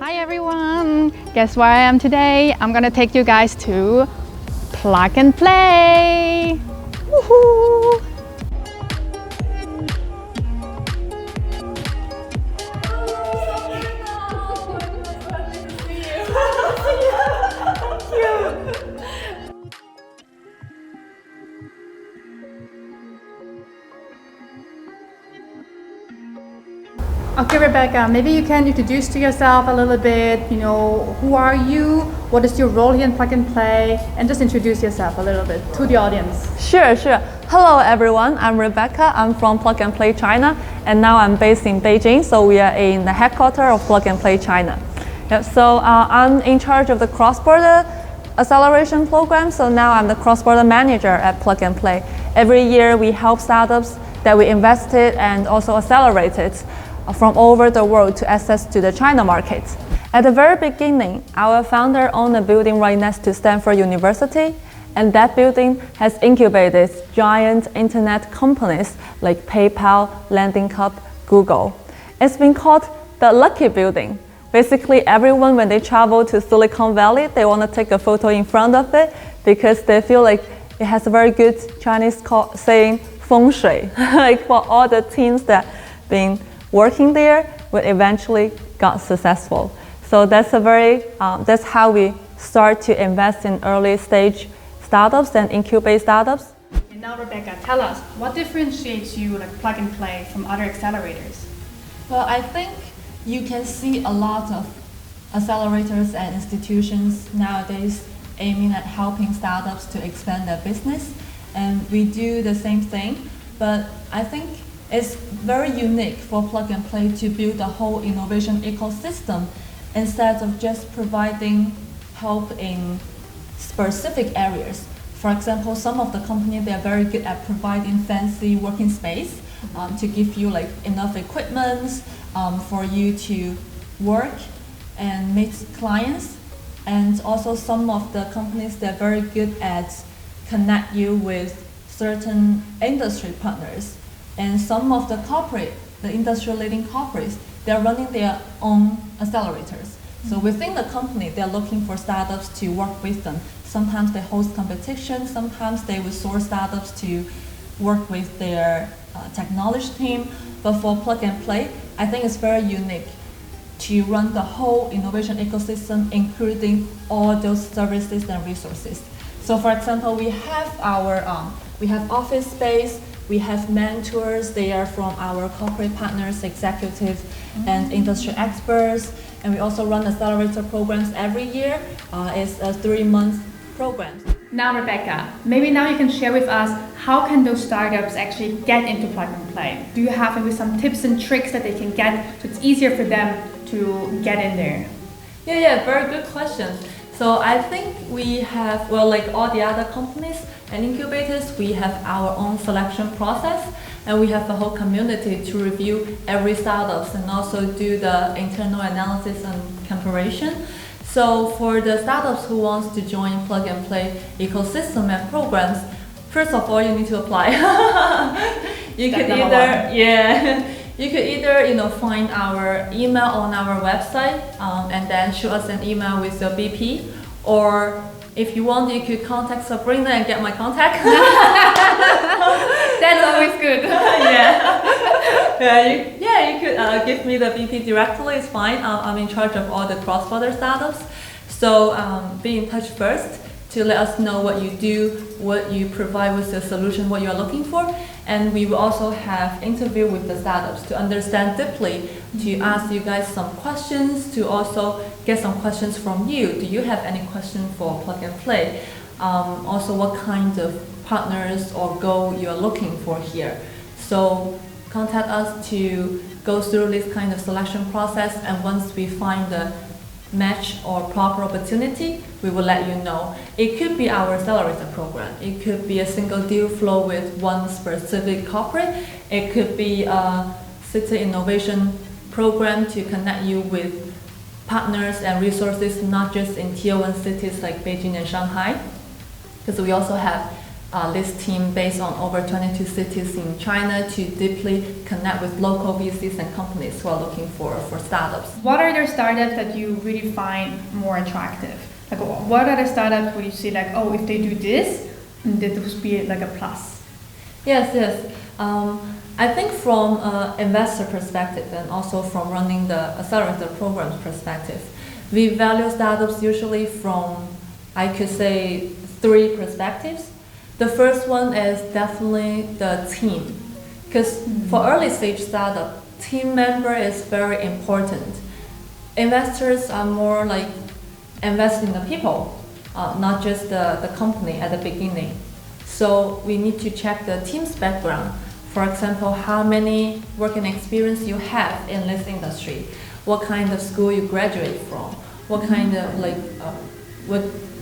Hi everyone! Guess where I am today? I'm gonna take you guys to Plug and Play! Woohoo! Okay, Rebecca, maybe you can introduce to yourself a little bit, who are you, what is your role here in Plug and Play, and just introduce yourself a little bit to the audience. Sure. Hello everyone, I'm Rebecca, I'm from Plug and Play China, and now I'm based in Beijing, so we are in the headquarters of Plug and Play China. So I'm in charge of the cross-border acceleration program, so now I'm the cross-border manager at Plug and Play. Every year we help startups that we invested and also accelerated from all over the world to access to the China market. At the very beginning, our founder owned a building right next to Stanford University, and that building has incubated giant internet companies like PayPal, Landing Cup, Google. It's been called the Lucky Building. Basically, everyone when they travel to Silicon Valley, they want to take a photo in front of it because they feel like it has a very good Chinese saying, feng shui, like for all the teams that been working there will eventually got successful. So that's that's how we start to invest in early stage startups and incubate startups. And now Rebecca, tell us, what differentiates you like Plug and Play from other accelerators? Well, I think you can see a lot of accelerators and institutions nowadays aiming at helping startups to expand their business, and we do the same thing, but I think it's very unique for Plug and Play to build a whole innovation ecosystem instead of just providing help in specific areas. For example, some of the companies, they are very good at providing fancy working space to give you like enough equipment for you to work and meet clients. And also some of the companies, they're very good at connect you with certain industry partners. And some of the industry-leading corporates, they're running their own accelerators. So within the company, they're looking for startups to work with them. Sometimes they host competitions, sometimes they will source startups to work with their technology team. But for Plug and Play, I think it's very unique to run the whole innovation ecosystem, including all those services and resources. So for example, we have we have office space, we have mentors, they are from our corporate partners, executives, and industry experts. And we also run accelerator programs every year. It's a 3-month program. Now Rebecca, maybe now you can share with us how can those startups actually get into Plug and Play? Do you have maybe some tips and tricks that they can get so it's easier for them to get in there? Yeah, very good question. So I think we have, well, like all the other companies and incubators, we have our own selection process, and we have a whole community to review every startups and also do the internal analysis and comparison. So for the startups who wants to join Plug and Play ecosystem and programs, first of all, you need to apply. You could either find our email on our website and then shoot us an email with your BP, or if you want, you could contact Sabrina and get my contact. That's always good. You could give me the BP directly, it's fine. I'm in charge of all the cross-border startups. So be in touch first to let us know what you do, what you provide with the solution, what you are looking for. And we will also have interview with the startups to understand deeply, to ask you guys some questions, to also get some questions from you. Do you have any question for Plug and Play? Also, what kind of partners or goal you are looking for here? So contact us to go through this kind of selection process, and once we find the match or proper opportunity, we will let you know. It could be our accelerator program. It could be a single deal flow with one specific corporate. It could be a city innovation program to connect you with partners and resources, not just in tier 1 cities like Beijing and Shanghai, because we also have this team based on over 22 cities in China to deeply connect with local VCs and companies who are looking for startups. What are the startups that you really find more attractive? Like, what are the startups where you see like, oh, if they do this, that would be like a plus? Yes. I think from an investor perspective and also from running the Accelerator programs perspective, we value startups usually from, I could say, 3 perspectives. The first one is definitely the team, because for early stage startup, team member is very important. Investors are more like invest in the people, not just the company at the beginning. So we need to check the team's background. For example, how many working experience you have in this industry, what kind of school you graduate from, what kind of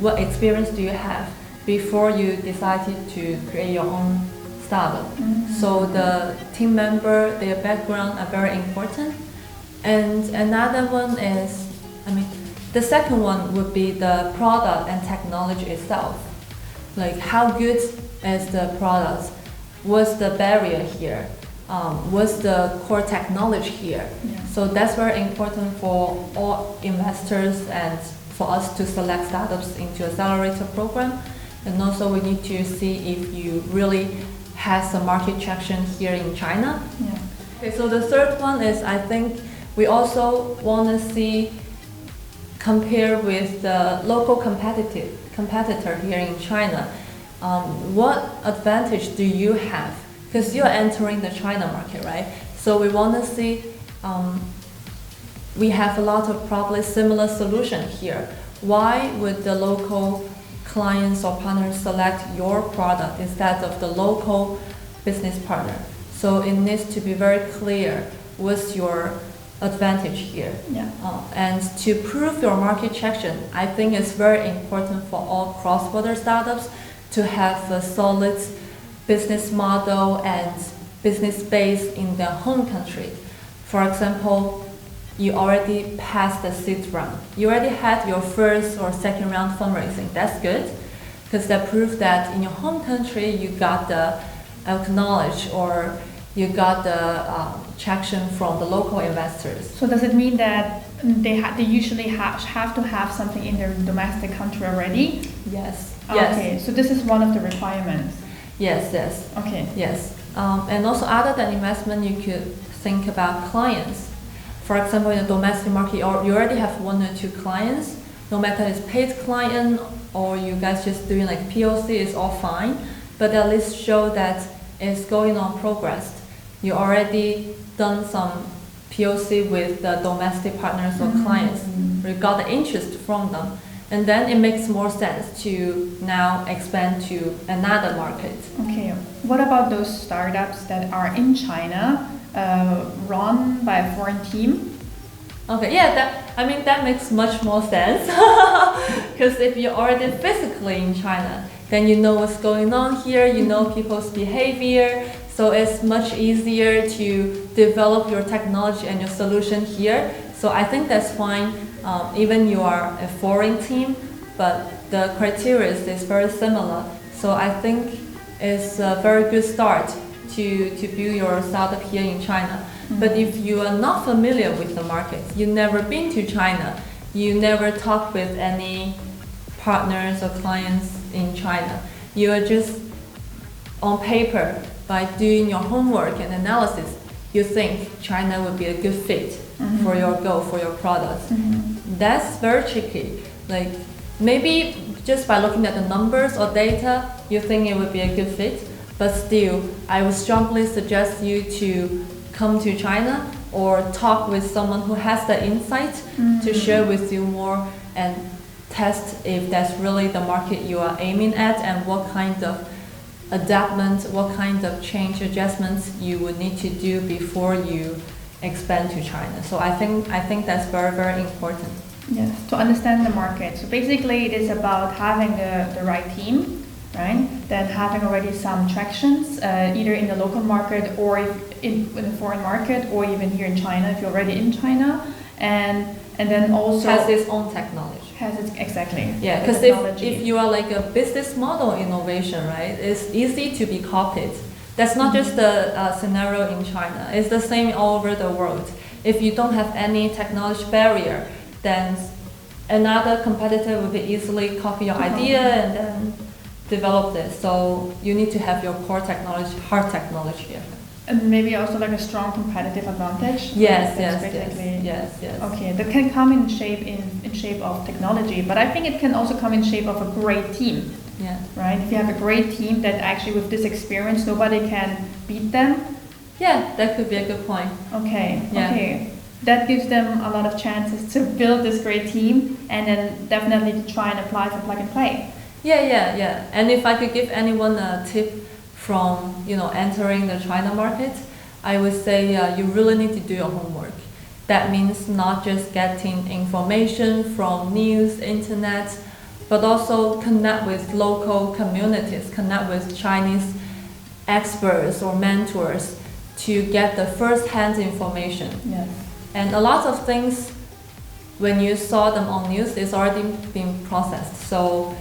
what experience do you have before you decided to create your own startup. So the team member, their background are very important. And another one is, the second one would be the product and technology itself. Like how good is the product? What's the barrier here? What's the core technology here? Yeah. So that's very important for all investors and for us to select startups into Accelerator program. And also we need to see if you really have some market traction here in China. Yeah. Okay, so the third one is, I think we also want to see, compare with the local competitor here in China. What advantage do you have? Because you're entering the China market, right? So we want to see, we have a lot of probably similar solution here. Why would the local clients or partners select your product instead of the local business partner? So it needs to be very clear what's your advantage here. Yeah. And to prove your market traction, I think it's very important for all cross-border startups to have a solid business model and business base in their home country. For example, you already passed the seed round. You already had your first or second round fundraising. That's good, because that proves that in your home country you got the acknowledge or you got the traction from the local investors. So does it mean that they usually have to have something in their domestic country already? Yes. Okay, so this is one of the requirements. Yes. Okay. Yes. And also other than investment, you could think about clients. For example, in the domestic market, you already have 1 or 2 clients. No matter it's paid client or you guys just doing like POC, it's all fine. But at least show that it's going on progress. You already done some POC with the domestic partners or clients. We got the interest from them. And then it makes more sense to now expand to another market. Okay. What about those startups that are in China, run by a foreign team? Okay, yeah, that makes much more sense. Because if you're already physically in China, then you know what's going on here, you know people's behavior, so it's much easier to develop your technology and your solution here. So I think that's fine, even you are a foreign team, but the criteria is very similar. So I think it's a very good start to build your startup here in China. But if you are not familiar with the market, you've never been to China, you never talked with any partners or clients in China, you are just on paper, by doing your homework and analysis, you think China would be a good fit for your goal, for your product. That's very tricky. Like maybe just by looking at the numbers or data, you think it would be a good fit, but still, I would strongly suggest you to come to China or talk with someone who has the insight to share with you more and test if that's really the market you are aiming at and what kind of adaptment, what kind of change adjustments you would need to do before you expand to China. So I think that's very, very important. Yes, to understand the market. So basically it is about having the right team, right? Then having already some tractions, either in the local market or in the foreign market, or even here in China if you're already in China. and then also has its own technology. Exactly. Yeah, because if you are like a business model innovation, right, it's easy to be copied. That's not just the scenario in China. It's the same all over the world. If you don't have any technology barrier, then another competitor will be easily copy your idea and then develop this. So you need to have your core technology, hard technology. And maybe also like a strong competitive advantage. Yes. Okay, that can come in shape of technology, but I think it can also come in shape of a great team. Yeah. Right. If you have a great team that actually with this experience nobody can beat them. Yeah, that could be a good point. Okay. Yeah. Okay. That gives them a lot of chances to build this great team and then definitely to try and apply for plug and play. Yeah. And if I could give anyone a tip from entering the China market, I would say you really need to do your homework. That means not just getting information from news, internet, but also connect with local communities, connect with Chinese experts or mentors to get the first-hand information. Yes. And a lot of things, when you saw them on news, it's already been processed. So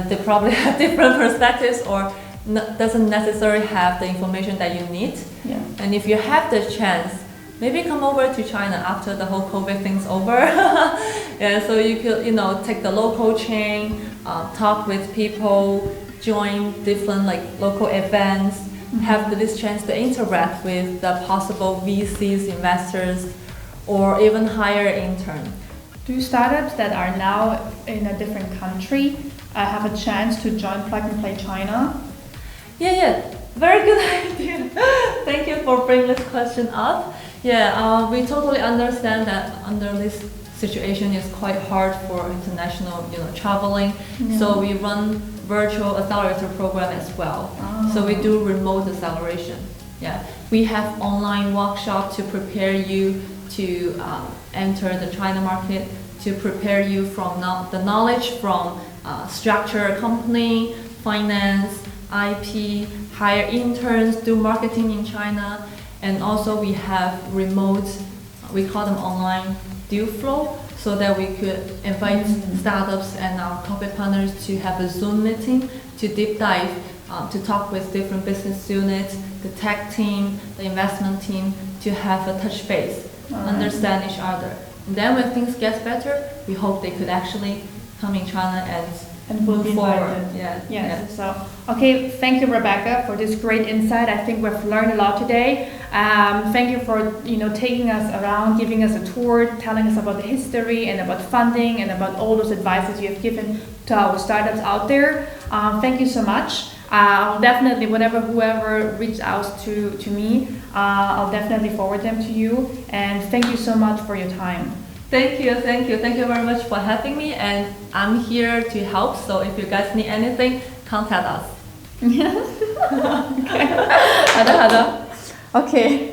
they probably have different perspectives or doesn't necessarily have the information that you need. Yeah. And if you have the chance, maybe come over to China after the whole COVID thing's over. Yeah, so you could, take the local chain, talk with people, join different local events, have this chance to interact with the possible VCs, investors, or even hire intern. Do startups that are now in a different country have a chance to join Plug and Play China? Yeah, very good idea. Thank you for bringing this question up. Yeah, we totally understand that under this situation it's quite hard for international, traveling. Yeah. So we run virtual accelerator program as well. Oh. So we do remote acceleration. Yeah, we have online workshop to prepare you to enter the China market, to prepare you from the knowledge from structure company, finance, IP, hire interns, do marketing in China, and also we have remote, we call them online deal flow, so that we could invite startups and our corporate partners to have a Zoom meeting to deep dive, to talk with different business units, the tech team, the investment team, to have a touch base, understand each other. And then when things get better, we hope they could actually come in China and move forward. So, okay, thank you, Rebecca, for this great insight. I think we've learned a lot today. Thank you for taking us around, giving us a tour, telling us about the history and about funding and about all those advices you have given to our startups out there. Thank you so much. I'll definitely, whoever reaches out to me, I'll definitely forward them to you. And thank you so much for your time. Thank you very much for having me, and I'm here to help, so if you guys need anything, contact us. Okay. 好的。Okay.